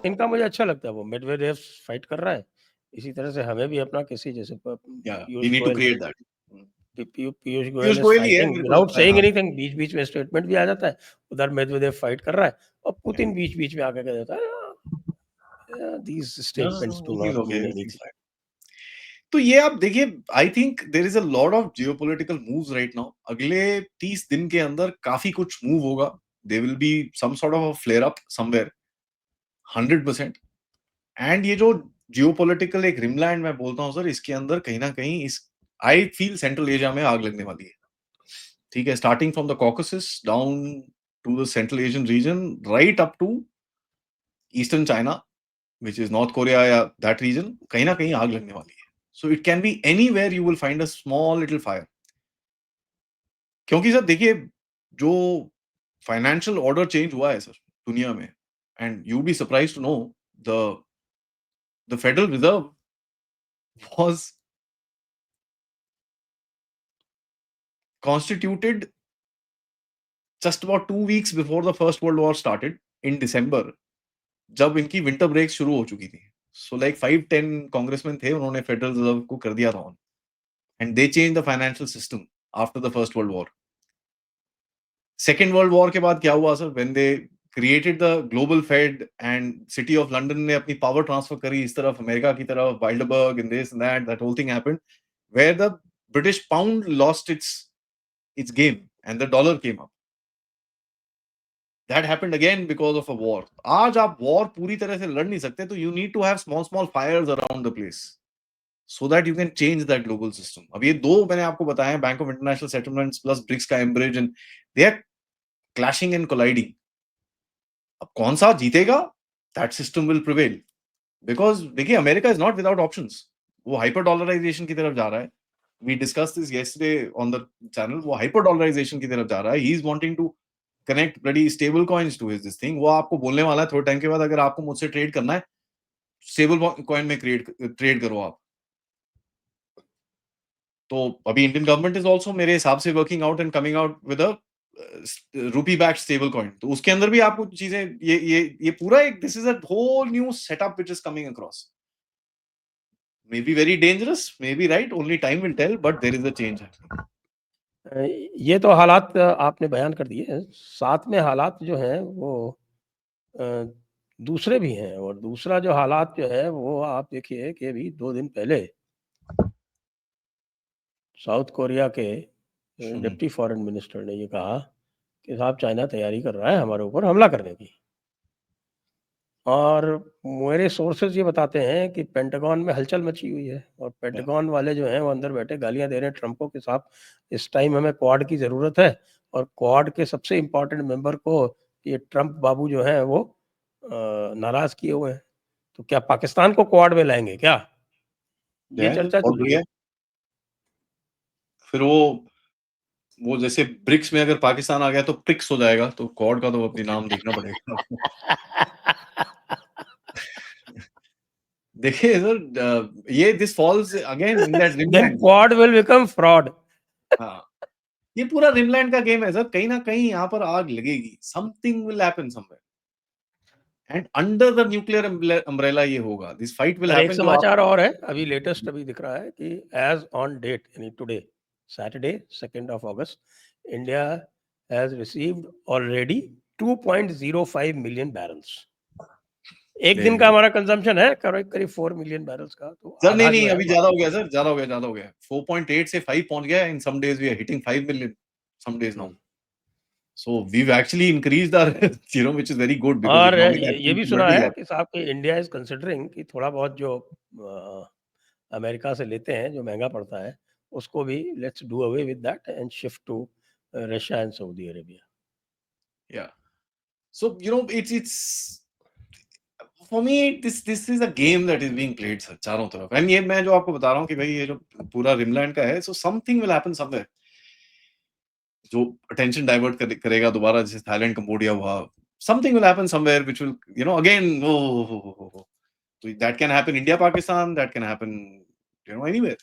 इनका मुझे अच्छा लगता है, वो मेडवेदेव फाइट कर रहा है, इसी तरह से हमें भी अपना किसी जैसे we need to create that. Piyush Piyush Goyal is Goyal ही है फाइटिंग मेरे को विदाउट लगता है, सेइंग हाँ। एनीथिंग, बीच-बीच में स्टेटमेंट भी आ जाता है, उधर मेडवेदेव फाइट कर रहा है और पुतिन बीच-बीच में आके कह देता है these statements do not mean anything. तो ये आप देखिए, I think there is a lot of geopolitical moves right now. अगले 30 दिन के अंदर काफी कुछ मूव होगा। There will be some sort of a flare up somewhere 100%। And ये जो जियोपॉलिटिकल एक रिमलैंड मैं बोलता हूँ सर, इसके अंदर कहीं ना कहीं इस आई फील सेंट्रल एशिया में आग लगने वाली है। ठीक है, starting from the Caucasus down to the central Asian region right up to eastern China which is North Korea या दैट रीजन, कहीं ना कहीं आग लगने वाली है। So it can be anywhere you will find a small little fire. क्योंकि sir देखिए, जो फाइनेंशियल ऑर्डर चेंज हुआ है सर दुनिया में, and you be surprise to know the Federal Reserve was constituted just about 2 weeks before the First World War started in December, जब इनकी winter break शुरू हो चुकी थी। सो लाइक 5-10 कांग्रेसमैन थे, उन्होंने फेडरल रिजर्व को कर दिया था on, and they change the financial system after the first world war. Second world war के बाद क्या हुआ sir, when they created the global Fed and City of London ने अपनी पावर ट्रांसफर करी इस तरफ अमेरिका की तरफ, Wildberg and this and that whole thing happened, where the British pound lost its game and the dollar came up. That happened again because of a war. आज आप war पूरी तरह से लड़ नहीं सकते, तो you need to have small fires around the place so that you can change that global system. अब ये दो मैंने आपको बताया, bank of international settlements plus BRICS का एम्ब्रिज, and they are clashing and colliding. अब कौन सा जीतेगा, that system will prevail. Because देखिए, America is not without options. वो हाइपर डॉलराइजेशन की तरफ जा रहा है। We discussed this yesterday on the channel. वो हाइपर डॉलराइजेशन की तरफ जा रहा है। He is wanting to connect bloody stable coins to his this thing. वो आपको बोलने वाला है थोड़े टाइम के बाद, अगर आपको मुझसे ट्रेड करना है, स्टेबल कॉइन में ट्रेड करो आप। तो अभी इंडियन गवर्नमेंट इज ऑल्सो मेरे हिसाब से working out and coming out with a रूपी बैक्ड स्टेबल कॉइन। तो उसके अंदर भी आपको चीजें, ये पूरा एक, this is a whole new setup which is coming across. May be very dangerous, may be right, only time will tell, but there is a change happening. ये तो हालात आपने बयान कर दिए, साथ में हालात जो हैं वो दूसरे भी हैं। और दूसरा जो हालात जो है वो आप देखिए कि अभी 2 दिन पहले साउथ कोरिया के डिप्टी फॉरेन मिनिस्टर ने ये कहा कि साहब चाइना तैयारी कर रहा है हमारे ऊपर हमला करने की। और मेरे सोर्सेज ये बताते हैं कि पेंटागन में हलचल मची हुई है और पेंटागन वाले जो हैं वो अंदर बैठे गालियां दे रहे हैं ट्रंप को कि साहब इस टाइम हमें क्वाड की ज़रूरत है। और क्वाड के सबसे इम्पोर्टेंट मेंबर को ये ट्रंप बाबू जो हैं वो नाराज़ किए हुए हैं। तो क्या पाकिस्तान को क्वाड में लाएंगे क्या? ये चर्चा चल रही है। फिर वो जैसे ब्रिक्स में अगर पाकिस्तान आ गया तो प्रिक्स हो जाएगा, तो क्वाड का तो अपनी नाम देखना पड़ेगा। देखिए सर, ये this falls again in that then rimland. Quad will become fraud. हाँ, ये पूरा रिमलैंड का गेम है सर। कहीं ना कहीं यहाँ पर आग लगेगी, something will happen somewhere, and under the nuclear umbrella ये होगा, दिस फाइट विल और एक हैपन। जो समाचार और है, अभी लेटेस्ट अभी दिख रहा है कि एज ऑन डेट यानी today Saturday 2 August India has received already 2.05 million barrels. एक दिन का हमारा कंजम्पशन है करीब 4 मिलियन बैरल्स का। तो सर आधा नहीं, जो है अभी ज्यादा हो गया सर, ज्यादा हो गया 4.8 से 5 पहुंच गया। In some days we are hitting 5 million some days now. So we've actually increased our, which is very good because और economic ये भी सुना activity है बढ़ कि साहब कि इंडिया इज कंसिडरिंग कि थोड़ा बहुत जो अमेरिका से लेते हैं जो महंगा पड़ता है उसको भी let's do away with that and shift to Russia and Saudi Arabia. Yeah. So it's for me this is a game that is being played sir, चारों तरफ। एंड ये मैं जो आपको बता रहा हूँ कि भाई ये जो पूरा रिमलैंड का है, so something will happen somewhere जो अटेंशन डाइवर्ट करेगा दोबारा, जैसे थाईलैंड कंबोडिया हुआ। Something will happen somewhere which will again तो that can happen India Pakistan, that can happen anywhere,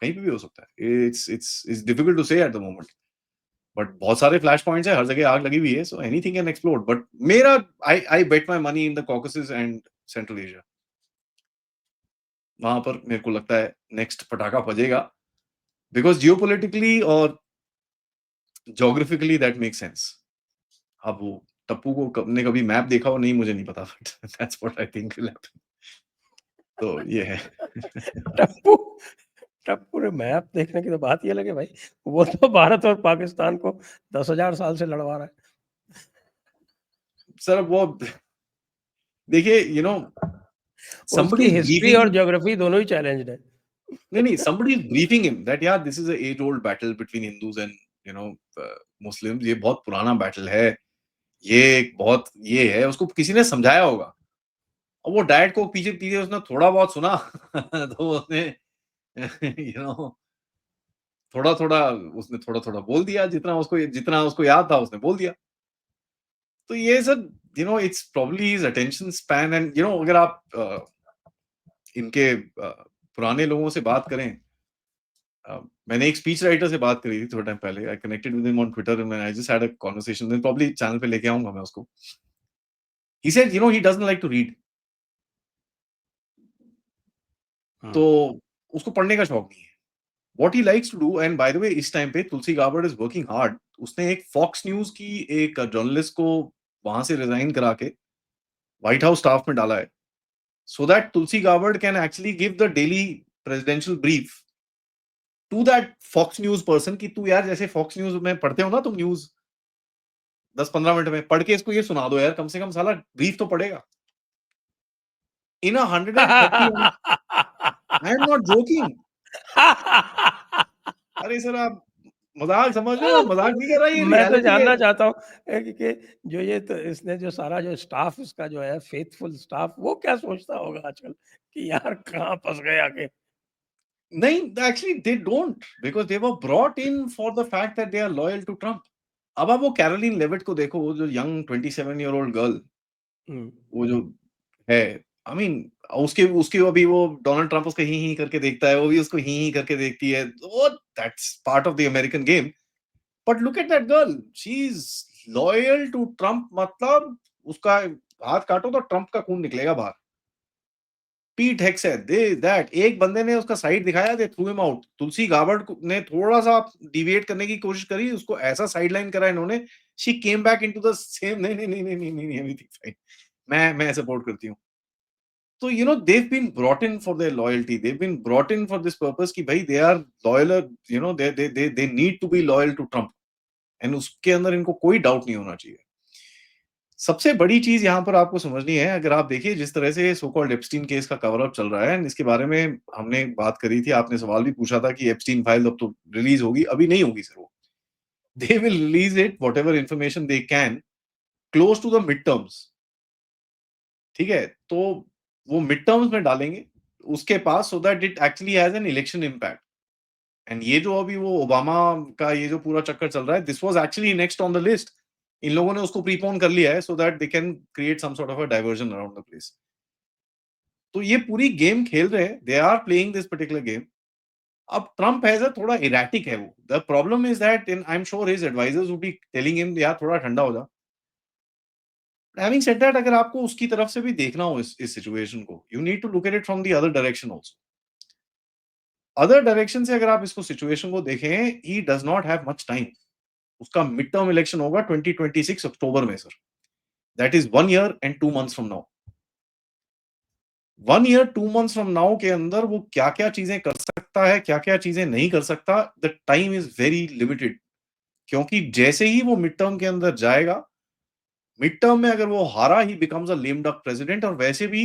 कहीं पे भी हो सकता है। It's difficult to say at the moment, but बहुत सारे फ्लैश पॉइंट्स है, हर जगह आग लगी हुई है, so anything can explode. But मेरा I bet my money in the Caucasus and Central Asia, वहां पर मेरे को लगता है नेक्स्ट पटाखा बजेगा, बिकॉज जियोपॉलिटिकली और ज्योग्राफिकली दैट मेक सेंस। अब वो टप्पू को ने कभी मैप देखा हो नहीं, मुझे नहीं पता, but that's what I think will happen. तो ये है। टप्पू टप्पू ने मैप देखने की तो बात ही अलग है भाई। वो तो भारत और पाकिस्तान को 10,000 साल से लड़वा रहा है। सर वो देखिए, somebody उसकी is हिस्ट्री briefing और him. ज्योग्राफी दोनों ही चैलेंज्ड है। नहीं, somebody is briefing him that yeah, this is a age-old battle between Hindus and Muslims. ये बहुत पुराना बैटल है, ये एक बहुत ये है, उसको किसी ने समझाया होगा। और वो डैड को पीछे पीछे उसने थोड़ा बहुत सुना तो उसने यू नो थोड़ा थोड़ा उसने थोड़ा थोड़ा बोल दिया, जितना उसको याद था उसने बोल दिया। तो ये sir it's probably his attention span, and अगर आप इनके पुराने लोगों से बात करें, मैंने एक स्पीच राइटर से बात करी थी थोड़ा टाइम पहले, I connected with him on Twitter and I just had a conversation, then probably channel पे लेके आऊंगा मैं उसको। He said he doesn't like to read, तो उसको पढ़ने का शौक नहीं है। What he likes to do, and by the way इस टाइम पे Tulsi Gabbard is working hard. उसने एक फॉक्स न्यूज की एक जर्नलिस्ट को वहां से रिजाइन करा के व्हाइट हाउस स्टाफ में डाला है, so that Tulsi Gabbard can actually give the daily presidential brief to that Fox News person कि तू यार जैसे Fox News में पढ़ते हो ना तुम न्यूज 10-15 मिनट में पढ़ के इसको ये सुना दो यार, कम से कम साला ब्रीफ तो पढ़ेगा। इन 130 आई एम नॉट जोकिंग। अरे सर आप मजाक समझ रहे हो, मजाक नहीं कर रहा, ये मैं तो रियलिटी है। जानना चाहता हूँ कि जो ये तो इसने जो सारा जो स्टाफ इसका जो है फेथफुल स्टाफ, वो क्या सोचता होगा आजकल कि यार कहाँ फंस गए आके। नहीं, actually they don't, because they were brought in for the fact that they are loyal to Trump. अब आप वो कैरोलिन लेविट को देखो, वो जो यंग 27-year-old गर्ल, वो जो है, आई मीन उसके उसके अभी वो डोनाल्ड ट्रंप उसको ही करके देखता है, वो भी उसको ही करके देखती है, वो that's part of the American game. But look at that girl, she is loyal to Trump, मतलब उसका हाथ काटो तो ट्रंप का खून निकलेगा बाहर। पीट हेग्सेथ, दे दैट, एक बंदे ने उसका साइड दिखाया, दे थ्रू हिम आउट। तुलसी गाबर्ड ने थोड़ा सा डिविएट करने की कोशिश करी, उसको ऐसा साइडलाइन करा इन्होंने, she came back into the same, नहीं नहीं नहीं नहीं नहीं नहीं, एवरीथिंग फाइन, मैं सपोर्ट करती हूँ। So, they've been brought in for their loyalty. They've been brought in for this purpose कि भाई they are loyal, they need to be loyal to Trump. And उसके अंदर इनको कोई डाउट नहीं होना चाहिए। सबसे बड़ी चीज यहाँ पर आपको समझनी है, अगर आप देखिए जिस तरह से सो कॉल्ड एप्स्टीन केस का कवर अप चल रहा है, इसके बारे में हमने बात करी थी, आपने सवाल भी पूछा था कि एप्स्टीन फाइल अब तो रिलीज होगी, अभी नहीं होगी सर वो। They will release it, whatever information they can, close to the midterms. ठीक है, तो वो मिड टर्म्स में डालेंगे उसके पास, so that it actually has an election impact. And ये जो अभी वो ओबामा का ये जो पूरा चक्कर चल रहा है, this was actually next on the list. इन लोगों ने उसको प्रीपोन कर लिया है so that they can create some sort of a diversion around the place. तो ये पूरी गेम खेल रहे हैं, they are playing this particular game. अब ट्रम्प है थोड़ा इराटिक है वो, the problem is that I am sure his advisers would be telling him यार थोड़ा ठंडा हो जा। Having said that, अगर आपको उसकी तरफ से भी देखना हो इस सिचुएशन को, you need to look at it from the other direction also. Other direction से अगर आप इसको सिचुएशन को देखें, he does not have much time. उसका मिड टर्म इलेक्शन होगा 2026 अक्टूबर में sir. That is 1 year and 2 months from now। 1 year 2 months from now के अंदर वो क्या क्या चीजें कर सकता है, क्या क्या चीजें नहीं कर सकता, the time is very limited. क्योंकि जैसे ही वो मिड टर्म के अंदर जाएगा, मिड टर्म में अगर वो हारा, ही becomes a lame duck president. और वैसे भी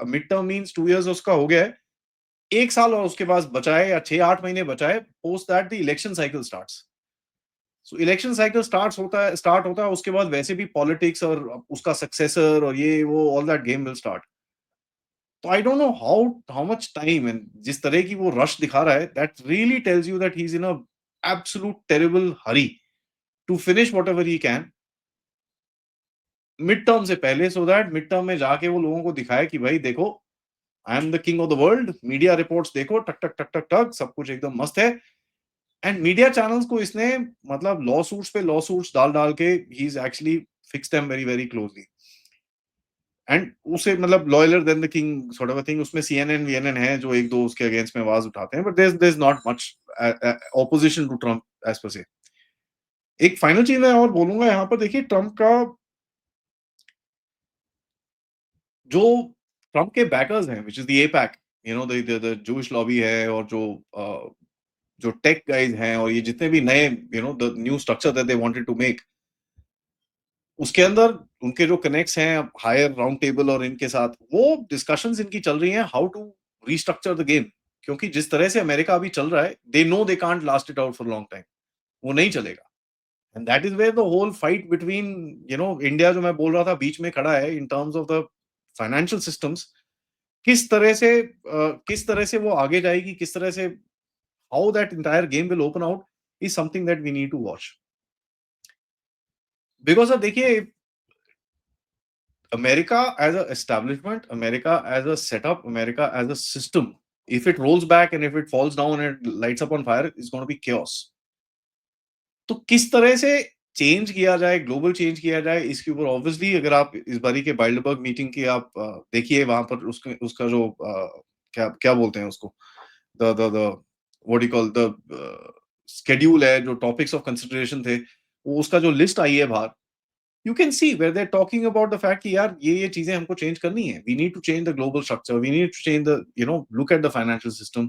मिड टर्म मींस 2 years उसका हो गया है, 1 साल और उसके पास बचा है या 6-8 महीने बचा है, post that the election cycle starts. So election cycle start होता है, उसके बाद वैसे भी पॉलिटिक्स और उसका सक्सेसर और ये वो all that game will start. तो I don't know how much time, and जिस तरह की वो रश दिखा रहा है, that really tells you that he is in a absolute terrible hurry to finish whatever he can mid term से पहले, सो दैट मिड टर्म में जाके वो लोगों को दिखाए कि भाई देखो, I am the king of the world. Media reports देखो, टक टक टक टक टक, सब कुछ एकदम मस्त है। एंड मीडिया चैनल्स को इसने मतलब लॉ सूट्स पे लॉ सूट्स डाल डाल के he is actually fix them very very closely. And उसे मतलब loyaler than the king sort of a thing, उसमें CNN वीएनएन है जो एक दो उसके अगेंस्ट में आवाज उठाते हैं, but there is not much opposition to Trump as per se. एक फाइनल चीज मैं और बोलूंगा यहाँ पर, देखिए ट्रम्प का जो ट्रम्प के बैकर्स हैं, which is the AIPAC, you know the Jewish lobby है, और जो टेक गाइज हैं, और ये जितने भी नए you know the new structure that they wanted to make, उसके अंदर उनके जो कनेक्ट्स हैं हायर राउंड टेबल और इनके साथ, वो डिस्कशंस इनकी चल रही हैं how to restructure the game. क्योंकि जिस तरह से अमेरिका अभी चल रहा है, they know they can't last it out for long time, वो नहीं चलेगा। And that is where the whole fight between you know India, जो मैं बोल रहा था, बीच में खड़ा है in terms of the financial systems. किस तरह से वो आगे जाएगी, किस तरह से how that entire game will open out is something that we need to watch. Because अब देखिए, America as an establishment, America as a setup, America as a system, if it rolls back and if it falls down and it lights up on fire, it's going to be chaos. तो किस तरह से change किया जाए, global change किया जाए, इसके ऊपर ऑब्वियसली अगर आप इस बारी के बाइल्डबर्ग मीटिंग की आप देखिए, वहां पर उसका जो क्या क्या बोलते हैं उसको, the what you call the schedule है, जो टॉपिक्स ऑफ कंसिडरेशन थे, वो उसका जो लिस्ट आई है बाहर, you can see where they're talking about the fact कि यार ये चीजें हमको चेंज करनी है, we need to change the global structure, we need to change the you know look at the financial system।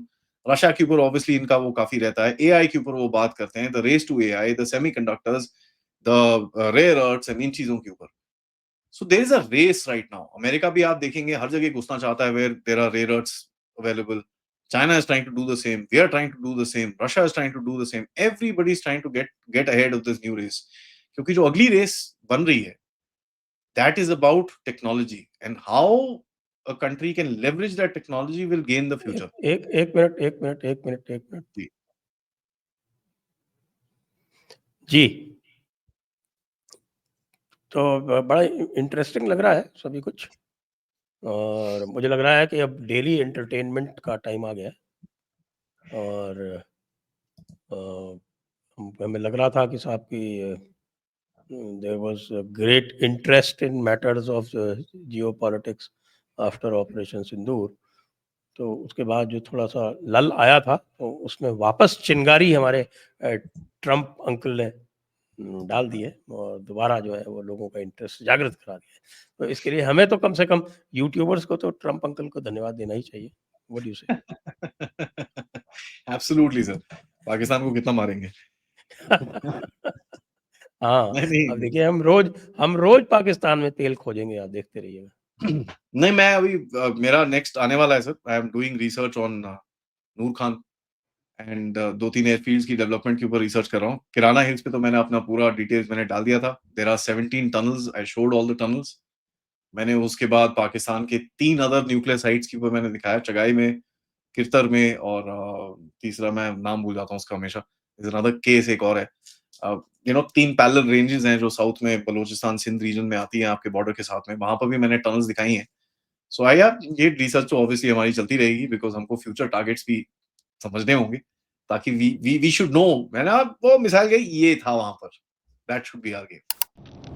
Russia के ऊपर ऑब्वियसली इनका वो काफी रहता है, AI के ऊपर वो बात करते हैं, the race to AI, the semiconductors, the rare earths and इन चीजों के ऊपर। So there is a race right now। America भी आप देखेंगे हर जगह घुसना चाहता है where there are rare earths available। China is trying to do the same, we are trying to do the same, Russia is trying to do the same, everybody is trying to get ahead of this new race। क्योंकि जो अगली race बन रही है, that is about technology and how a country can leverage that technology will gain the future। एक minute जी। तो बड़ा interesting लग रहा है सभी कुछ, और मुझे लग रहा है कि अब डेली एंटरटेनमेंट का टाइम आ गया है। और हमें लग रहा था कि साहब की there was a great interest in matters of geopolitics after Operation Sindoor। तो उसके बाद जो थोड़ा सा लल आया था, तो उसमें वापस चिंगारी हमारे ट्रम्प अंकल ने डाल दी है, और दोबारा जो है वो लोगों का इंटरेस्ट जागृत करा दिया है। तो इसके लिए हमें तो कम से कम यूट्यूबर्स को तो ट्रम्प अंकल को धन्यवाद देना ही चाहिए। व्हाट डू यू से? एब्सोल्युटली सर, पाकिस्तान को कितना मारेंगे। हाँ, नहीं अब देखिए हम रोज पाकिस्तान में तेल खोजेंगे, आप देखते रहिएगा। नहीं, मैं अभी मेरा नेक्स्ट आने वाला है sir. I am doing research on Noor Khan and 2-3 airfields की डेवलपमेंट के ऊपर रिसर्च कर रहा हूँ। किराना हिल्स पे तो मैंने अपना पूरा डिटेल्स मैंने डाल दिया था। There are 17 tunnels, I showed all the tunnels. मैंने उसके बाद पाकिस्तान के 3 अदर न्यूक्लियर साइट्स के ऊपर मैंने दिखाया, चगाई में, किरतर में, और तीसरा मैं नाम भूल जाता हूँ उसका हमेशा, इज अनदर केस एक और है। यू नो 3 पैरेलल रेंजेस हैं जो साउथ में बलूचिस्तान सिंध रीजन में आती हैं आपके बॉर्डर के साथ में, वहां पर भी मैंने टनल्स दिखाई हैं। सो आई यार ये रिसर्च तो ऑब्वियसली हमारी चलती रहेगी, बिकॉज हमको फ्यूचर टारगेट्स भी समझने होंगे, ताकि वी शुड नो। मैंने वो मिसाल गई ये था वहां पर, that should be our game.